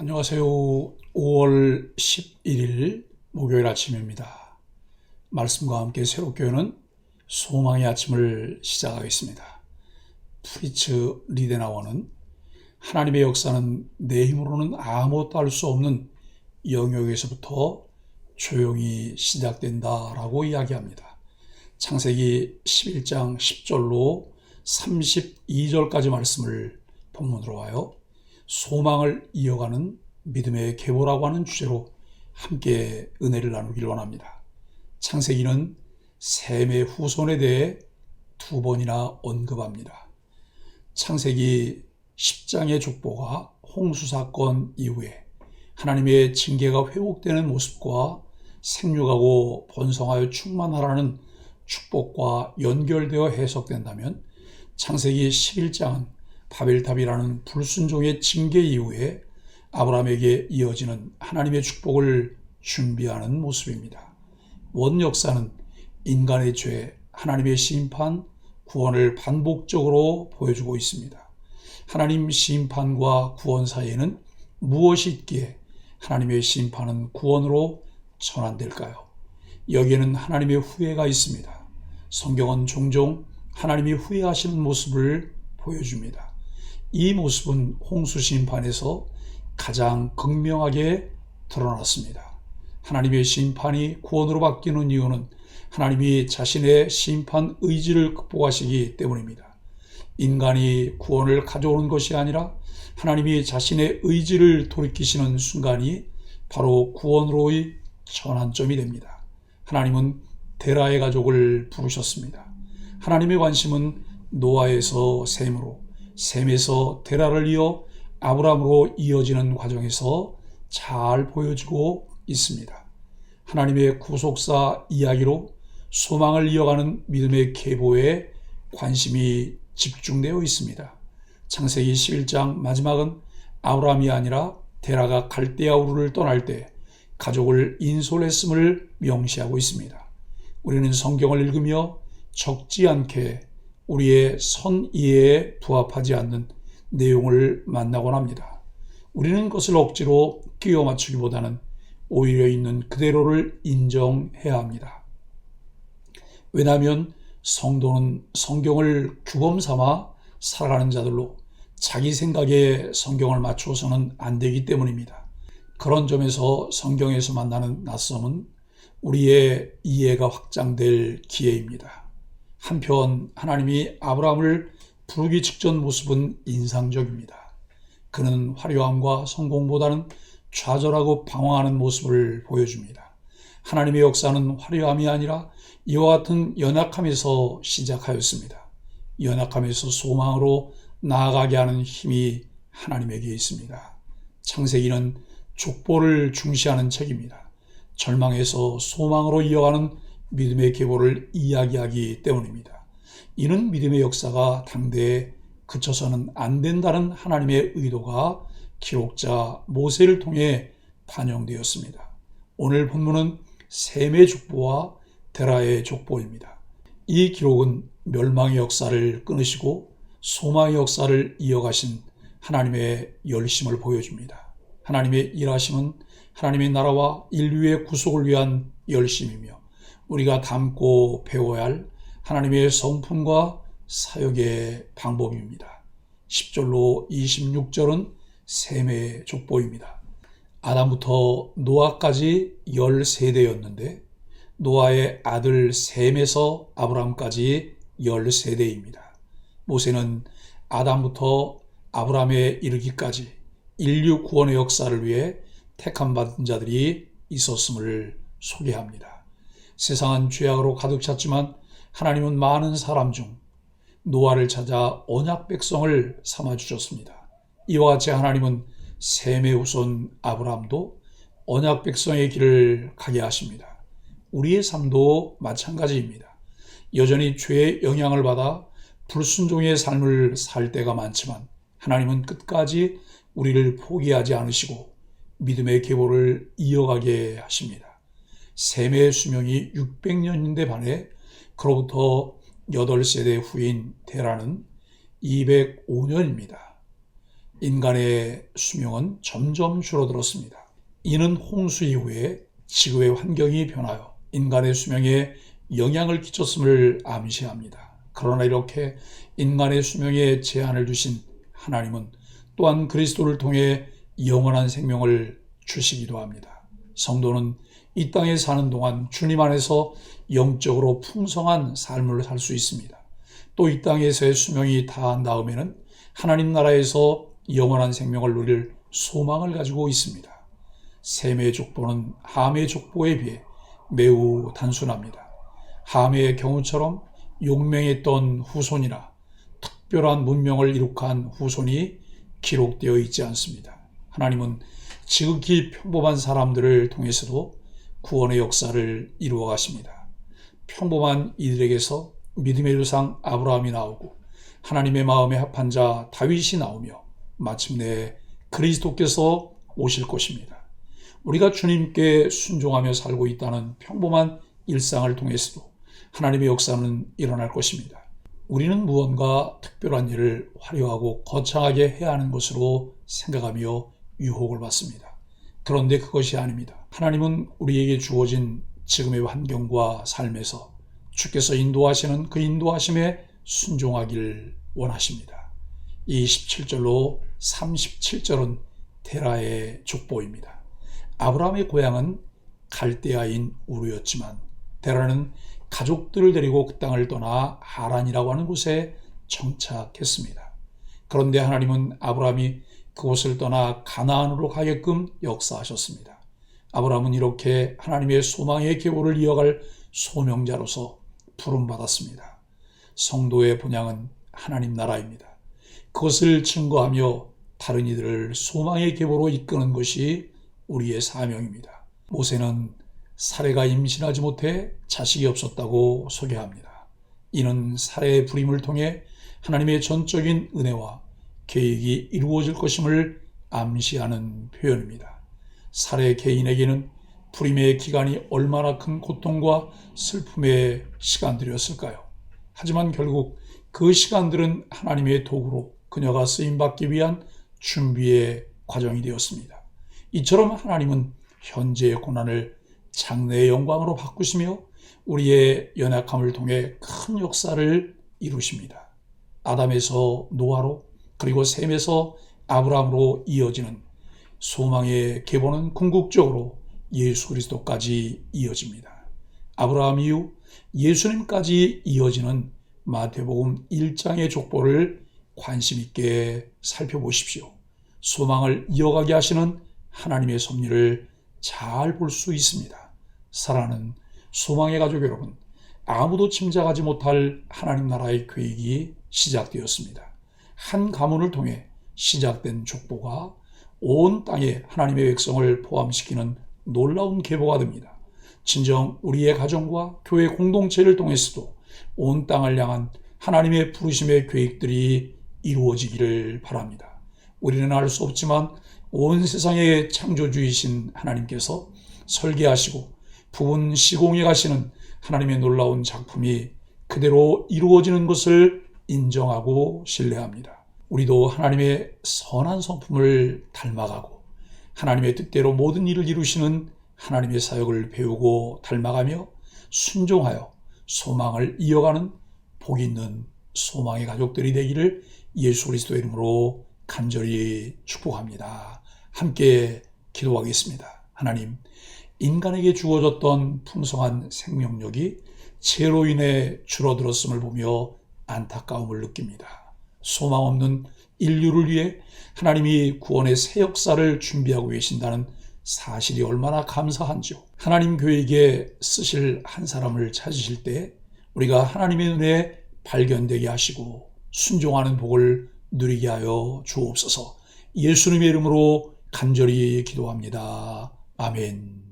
안녕하세요. 5월 11일 목요일 아침입니다. 말씀과 함께 새롭게 여는 소망의 아침을 시작하겠습니다. 프리츠 리데나워는 하나님의 역사는 내 힘으로는 아무것도 할 수 없는 영역에서부터 조용히 시작된다라고 이야기합니다. 창세기 11장 10절로 32절까지 말씀을 본문으로 와요. 소망을 이어가는 믿음의 계보라고 하는 주제로 함께 은혜를 나누길 원합니다. 창세기는 셈의 후손에 대해 두 번이나 언급합니다. 창세기 10장의 족보가 홍수 사건 이후에 하나님의 징계가 회복되는 모습과 생육하고 번성하여 충만하라는 축복과 연결되어 해석된다면 창세기 11장은 바벨탑이라는 불순종의 징계 이후에 아브라함에게 이어지는 하나님의 축복을 준비하는 모습입니다. 원 역사는 인간의 죄, 하나님의 심판, 구원을 반복적으로 보여주고 있습니다. 하나님 심판과 구원 사이에는 무엇이 있기에 하나님의 심판은 구원으로 전환될까요? 여기에는 하나님의 후회가 있습니다. 성경은 종종 하나님이 후회하시는 모습을 보여줍니다. 이 모습은 홍수 심판에서 가장 극명하게 드러났습니다. 하나님의 심판이 구원으로 바뀌는 이유는 하나님이 자신의 심판 의지를 극복하시기 때문입니다. 인간이 구원을 가져오는 것이 아니라 하나님이 자신의 의지를 돌이키시는 순간이 바로 구원으로의 전환점이 됩니다. 하나님은 데라의 가족을 부르셨습니다. 하나님의 관심은 노아에서 셈으로, 셈에서 데라를 이어 아브라함으로 이어지는 과정에서 잘 보여지고 있습니다. 하나님의 구속사 이야기로 소망을 이어가는 믿음의 계보에 관심이 집중되어 있습니다. 창세기 11장 마지막은 아브라함이 아니라 데라가 갈대아 우르를 떠날 때 가족을 인솔했음을 명시하고 있습니다. 우리는 성경을 읽으며 적지 않게 우리의 선이해에 부합하지 않는 내용을 만나곤 합니다. 우리는 그것을 억지로 끼워 맞추기보다는 오히려 있는 그대로를 인정해야 합니다. 왜냐하면 성도는 성경을 규범 삼아 살아가는 자들로 자기 생각에 성경을 맞추어서는 안 되기 때문입니다. 그런 점에서 성경에서 만나는 낯섦은 우리의 이해가 확장될 기회입니다. 한편 하나님이 아브라함을 부르기 직전 모습은 인상적입니다. 그는 화려함과 성공보다는 좌절하고 방황하는 모습을 보여줍니다. 하나님의 역사는 화려함이 아니라 이와 같은 연약함에서 시작하였습니다. 연약함에서 소망으로 나아가게 하는 힘이 하나님에게 있습니다. 창세기는 족보를 중시하는 책입니다. 절망에서 소망으로 이어가는 믿음의 계보를 이야기하기 때문입니다. 이는 믿음의 역사가 당대에 그쳐서는 안 된다는 하나님의 의도가 기록자 모세를 통해 반영되었습니다. 오늘 본문은 셈의 족보와 데라의 족보입니다. 이 기록은 멸망의 역사를 끊으시고 소망의 역사를 이어가신 하나님의 열심을 보여줍니다. 하나님의 일하심은 하나님의 나라와 인류의 구속을 위한 열심이며 우리가 담고 배워야 할 하나님의 성품과 사역의 방법입니다. 10절로 26절은 셈의 족보입니다. 아담부터 노아까지 13대였는데 노아의 아들 셈에서 아브라함까지 13대입니다. 모세는 아담부터 아브라함에 이르기까지 인류 구원의 역사를 위해 택함 받은 자들이 있었음을 소개합니다. 세상은 죄악으로 가득 찼지만 하나님은 많은 사람 중 노아를 찾아 언약 백성을 삼아주셨습니다. 이와 같이 하나님은 셈의 후손 아브라함도 언약 백성의 길을 가게 하십니다. 우리의 삶도 마찬가지입니다. 여전히 죄의 영향을 받아 불순종의 삶을 살 때가 많지만 하나님은 끝까지 우리를 포기하지 않으시고 믿음의 계보를 이어가게 하십니다. 셈의 수명이 600년인데 반해 그로부터 8세대 후인 데라는 205년입니다. 인간의 수명은 점점 줄어들었습니다. 이는 홍수 이후에 지구의 환경이 변하여 인간의 수명에 영향을 끼쳤음을 암시합니다. 그러나 이렇게 인간의 수명에 제한을 주신 하나님은 또한 그리스도를 통해 영원한 생명을 주시기도 합니다. 성도는 이 땅에 사는 동안 주님 안에서 영적으로 풍성한 삶을 살 수 있습니다. 또 이 땅에서의 수명이 다한 다음에는 하나님 나라에서 영원한 생명을 누릴 소망을 가지고 있습니다. 셈의 족보는 함의 족보에 비해 매우 단순합니다. 함의 경우처럼 용맹했던 후손이나 특별한 문명을 이룩한 후손이 기록되어 있지 않습니다. 하나님은 지극히 평범한 사람들을 통해서도 구원의 역사를 이루어 가십니다. 평범한 이들에게서 믿음의 조상 아브라함이 나오고 하나님의 마음에 합한 자 다윗이 나오며 마침내 그리스도께서 오실 것입니다. 우리가 주님께 순종하며 살고 있다는 평범한 일상을 통해서도 하나님의 역사는 일어날 것입니다. 우리는 무언가 특별한 일을 화려하고 거창하게 해야 하는 것으로 생각하며 유혹을 받습니다. 그런데 그것이 아닙니다. 하나님은 우리에게 주어진 지금의 환경과 삶에서 주께서 인도하시는 그 인도하심에 순종하길 원하십니다. 이 17절로 37절은 테라의 족보입니다. 아브라함의 고향은 갈대아인 우르였지만 테라는 가족들을 데리고 그 땅을 떠나 하란이라고 하는 곳에 정착했습니다. 그런데 하나님은 아브라함이 그곳을 떠나 가나안으로 가게끔 역사하셨습니다. 아브라함은 이렇게 하나님의 소망의 계보를 이어갈 소명자로서 부름받았습니다. 성도의 본향은 하나님 나라입니다. 그것을 증거하며 다른 이들을 소망의 계보로 이끄는 것이 우리의 사명입니다. 모세는 사레가 임신하지 못해 자식이 없었다고 소개합니다. 이는 사레의 부림을 통해 하나님의 전적인 은혜와 계획이 이루어질 것임을 암시하는 표현입니다. 사레 개인에게는 부림의 기간이 얼마나 큰 고통과 슬픔의 시간들이었을까요? 하지만 결국 그 시간들은 하나님의 도구로 그녀가 쓰임받기 위한 준비의 과정이 되었습니다. 이처럼 하나님은 현재의 고난을 장래의 영광으로 바꾸시며 우리의 연약함을 통해 큰 역사를 이루십니다. 아담에서 노아로 그리고 셈에서 아브라함으로 이어지는 소망의 계보는 궁극적으로 예수 그리스도까지 이어집니다. 아브라함 이후 예수님까지 이어지는 마태복음 1장의 족보를 관심 있게 살펴보십시오. 소망을 이어가게 하시는 하나님의 섭리를 잘 볼 수 있습니다. 사랑하는 소망의 가족 여러분, 아무도 짐작하지 못할 하나님 나라의 계획이 시작되었습니다. 한 가문을 통해 시작된 족보가 온 땅에 하나님의 백성을 포함시키는 놀라운 계보가 됩니다. 진정 우리의 가정과 교회 공동체를 통해서도 온 땅을 향한 하나님의 부르심의 계획들이 이루어지기를 바랍니다. 우리는 알 수 없지만 온 세상의 창조주이신 하나님께서 설계하시고 부분 시공해 가시는 하나님의 놀라운 작품이 그대로 이루어지는 것을 인정하고 신뢰합니다. 우리도 하나님의 선한 성품을 닮아가고 하나님의 뜻대로 모든 일을 이루시는 하나님의 사역을 배우고 닮아가며 순종하여 소망을 이어가는 복 있는 소망의 가족들이 되기를 예수 그리스도의 이름으로 간절히 축복합니다. 함께 기도하겠습니다. 하나님, 인간에게 주어졌던 풍성한 생명력이 죄로 인해 줄어들었음을 보며 안타까움을 느낍니다. 소망 없는 인류를 위해 하나님이 구원의 새 역사를 준비하고 계신다는 사실이 얼마나 감사한지요. 하나님 교회에게 쓰실 한 사람을 찾으실 때 우리가 하나님의 눈에 발견되게 하시고 순종하는 복을 누리게 하여 주옵소서. 예수님의 이름으로 간절히 기도합니다. 아멘.